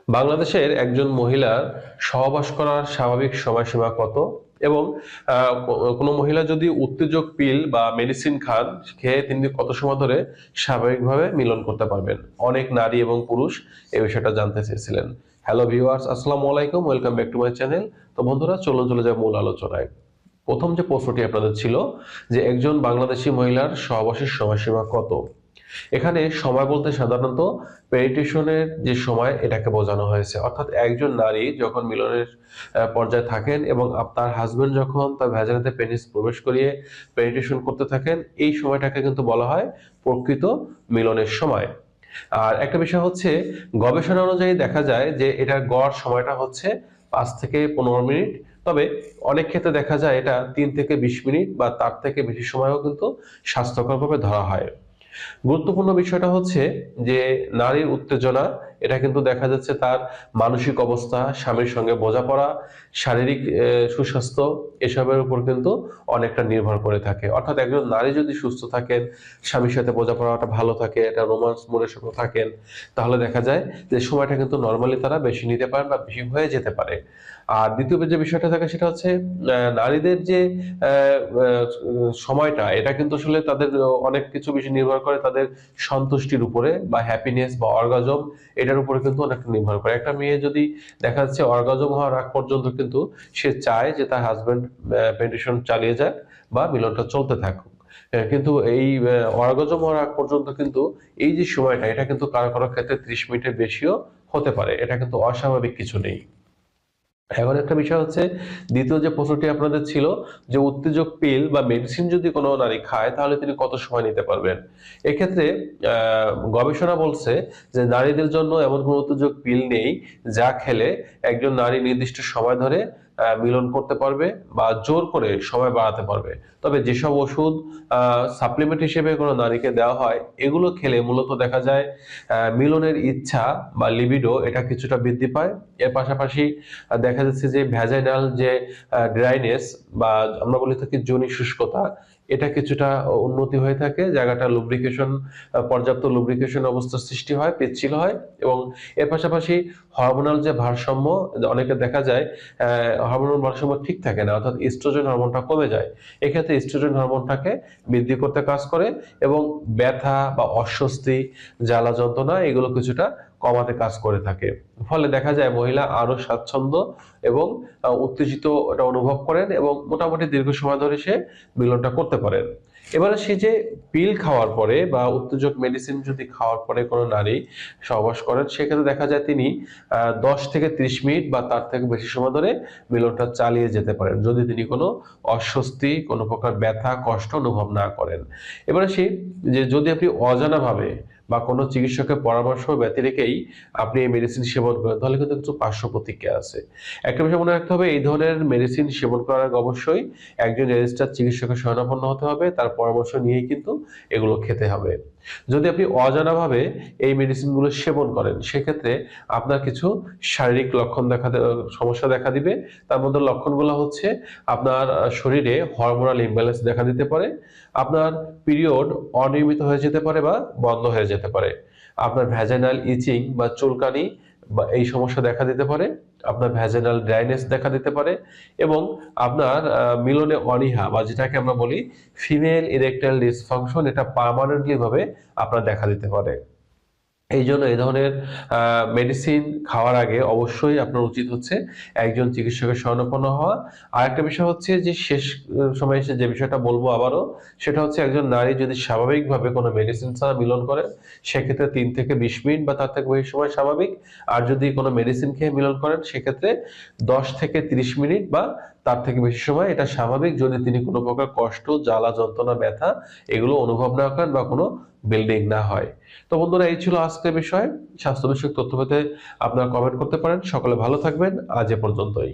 বাংলাদেশের একজন মহিলার সহবাস করার স্বাভাবিক সময়সীমা কত? এবং কোনো মহিলা যদি উত্তেজক পিল বা মেডিসিন খান, খেয়ে তিনি কত সময় ধরে স্বাভাবিকভাবে মিলন করতে পারবেন? অনেক নারী এবং পুরুষ এই বিষয়টা জানতে চেয়েছিলেন। হ্যালো ভিউয়ার্স, আসসালামু আলাইকুম, welcome back to my channel. তো বন্ধুরা, চলুন চলে যাই মূল আলোচনায়। প্রথম যে প্রশ্নটি আপনাদের ছিল যে একজন বাংলাদেশি মহিলার সহবাসের সময়সীমা কত? এখানে সময় বলতে সাধারণত পেনিট্রেশনের যে সময় এটাকে বোঝানো হয়েছে, অর্থাৎ একজন নারী যখন মিলনের পর্যায়ে থাকেন এবং তার হাজবেন্ড যখন তার ভ্যাজানাতে পেনিস প্রবেশ করিয়ে পেনিট্রেশন করতে থাকেন, এই সময়টাকে কিন্তু বলা হয় প্রকৃত মিলনের সময়। আর একটা বিষয় হচ্ছে, গবেষণা অনুযায়ী দেখা যায় যে এটার গড় সময়টা হচ্ছে 5 থেকে 15 মিনিট। তবে অনেক ক্ষেত্রে দেখা যায় এটা 3 থেকে 20 মিনিট বা তার থেকে বেশি সময়ও কিন্তু স্বাস্থ্যকরভাবে ধরা হয়। গুরুত্বপূর্ণ বিষয়টা হচ্ছে যে নারীর উত্তেজনা, এটা কিন্তু দেখা যাচ্ছে তার মানসিক অবস্থা, স্বামীর সঙ্গে বোঝাপড়া, শারীরিক সুস্বাস্থ্য, এসবের উপর কিন্তু অনেকটা নির্ভর করে থাকে। অর্থাৎ একজন নারী যদি সুস্থ থাকেন, স্বামীর সাথে বোঝাপড়াটা ভালো থাকে, এটা রোমান্স মোডের সঙ্গে থাকেন, তাহলে দেখা যায় যে সময়টা কিন্তু নর্মালি তারা বেশি নিতে পারেন বা বেশি হয়ে যেতে পারে। আর দ্বিতীয় যে বিষয়টা থাকে সেটা হচ্ছে নারীদের যে সময়টা, এটা কিন্তু আসলে তাদের অনেক কিছু বেশি নির্ভর করে তাদের সন্তুষ্টির উপরে, বা হ্যাপিনেস বা অর্গাজম, এটার উপরে কিন্তু অনেকটা নির্ভর করে। একটা মেয়ে যদি দেখা যাচ্ছে অর্গাজম হওয়ার আগ পর্যন্ত কিন্তু সে চায় যে তার হাজবেন্ড পেনিট্রেশন চালিয়ে যাক বা মিলনটা চলতে থাকুক, কিন্তু এই অর্গাজম হওয়ার আগ পর্যন্ত কিন্তু এই যে সময়টা, এটা কিন্তু কারো কারো ক্ষেত্রে 30 মিনিটের বেশিও হতে পারে। এটা কিন্তু অস্বাভাবিক কিছু নেই। এখন একটা বিষয় হচ্ছে, দ্বিতীয় যে প্রশ্নটি আপনাদের ছিল যে উত্তেজক পিল বা মেডিসিন যদি কোনো নারী খায় তাহলে তিনি কত সময় নিতে পারবেন। এক্ষেত্রে গবেষণা বলছে যে নারীদের জন্য এমন কোনো উত্তেজক পিল নেই যা খেলে একজন নারী নির্দিষ্ট সময় ধরে মিলন করতে পারবে বা জোর করে সময় বাড়াতে পারবে। তবে যেসব ওষুধ সাপ্লিমেন্ট হিসেবে কোনো নারীকে দেওয়া হয়, এগুলো খেলে মূলত দেখা যায় মিলনের ইচ্ছা বা লিবিডো এটা কিছুটা বৃদ্ধি পায়। এর পাশাপাশি দেখা যাচ্ছে যে ভ্যাজাইনাল যে ড্রাইনেস বা আমরা বলে থাকি যোনি শুষ্কতা, এটা কিছুটা উন্নতি হয়ে থাকে, জায়গাটা লুব্রিকেশন, পর্যাপ্ত লুব্রিকেশন অবস্থার সৃষ্টি হয়, পিচ্ছিল হয়। এবং এর পাশাপাশি হরমোনাল যে ভারসাম্য, অনেকে দেখা যায় হরমোনাল ভারসাম্য ঠিক থাকে না, অর্থাৎ ইস্ট্রোজেন হরমোনটা কমে যায়। এক্ষেত্রে ইস্ট্রোজেন হরমোনটাকে বৃদ্ধি করতে কাজ করে এবং ব্যথা বা অস্বস্তি, জ্বালা যন্ত্রণা, এগুলো কিছুটা কমাতে কাজ করে থাকে। ফলে দেখা যায় মহিলা আরো স্বাচ্ছন্দ্য এবং উত্তেজিত এটা অনুভব করেন এবং মোটামুটি দীর্ঘ সময় ধরে সে মিলনটা করতে পারেন। এবারে সে যে পিল খাওয়ার পরে বা উত্তেজক মেডিসিন যদি খাওয়ার পরে কোনো নারী সহবাস করেন, সেক্ষেত্রে দেখা যায় তিনি 10 থেকে 30 মিনিট বা তার থেকে বেশি সময় ধরে মিলনটা চালিয়ে যেতে পারেন, যদি তিনি কোনো অস্বস্তি, কোনো প্রকার ব্যথা কষ্ট অনুভব না করেন। এবারে সে যে যদি আপনি অজানাভাবে বা কোনো চিকিৎসকের পরামর্শ ব্যতি রেখেই আপনি এই মেডিসিন সেবন করেন, তাহলে কিন্তু কিছু পার্শ্ব প্রতিক্রিয়া আছে। একটা বিষয় মনে রাখতে হবে, এই ধরনের মেডিসিন সেবন করার আগে অবশ্যই একজন রেজিস্টার্ড চিকিৎসকের শরণাপন্ন হতে হবে, তার পরামর্শ নিয়েই কিন্তু এগুলো খেতে হবে। যদি আপনি অজানাভাবে এই মেডিসিনগুলো সেবন করেন, সেক্ষেত্রে আপনার কিছু শারীরিক সমস্যা দেখা দিবে। তার মধ্যে লক্ষণগুলো হচ্ছে, আপনার শরীরে হরমোনাল ইমব্যালেন্স দেখা দিতে পারে, আপনার পিরিয়ড অনিয়মিত হয়ে যেতে পারে বা বন্ধ হয়ে যেতে পারে, আপনার ভ্যাজাইনাল ইচিং বা চুলকানি বা এই সমস্যা দেখা দিতে পারে, আপনার ভ্যাজাইনাল ড্রাইনেস দেখা দিতে পারে, এবং আপনার মিলনে অনীহা বা যেটাকে আমরা বলি ফিমেল ইরেকটাইল ডিসফাংশন, এটা পার্মানেন্টলি ভাবে আপনার দেখা দিতে পারে। এই জন্য এই ধরনের মেডিসিন খাওয়ার আগে অবশ্যই আপনার উচিত হচ্ছে একজন চিকিৎসকের শরণাপন্ন হওয়া। আর একটা বিষয় হচ্ছে যে শেষ সময় এসে যে বিষয়টা বলবো আবারও, সেটা হচ্ছে একজন নারী যদি স্বাভাবিকভাবে কোনো মেডিসিন ছাড়া মিলন করে, সেক্ষেত্রে 3 থেকে 20 মিনিট বা তার থেকে বেশি সময় স্বাভাবিক। আর যদি কোনো মেডিসিন খেয়ে মিলন করেন, সেক্ষেত্রে 10 থেকে 30 মিনিট বা তার থেকে বেশি সময় এটা স্বাভাবিক, যদি তিনি কোনো প্রকার কষ্ট, জ্বালা যন্ত্রণা, ব্যথা এগুলো অনুভব না করেন বা কোনো বিল্ডিং না হয়। তো বন্ধুরা, এই ছিল আজকের বিষয়। স্বাস্থ্য বিষয়ক তথ্য পেতে আপনারা কমেন্ট করতে পারেন। সকলে ভালো থাকবেন। আজ এ পর্যন্তই।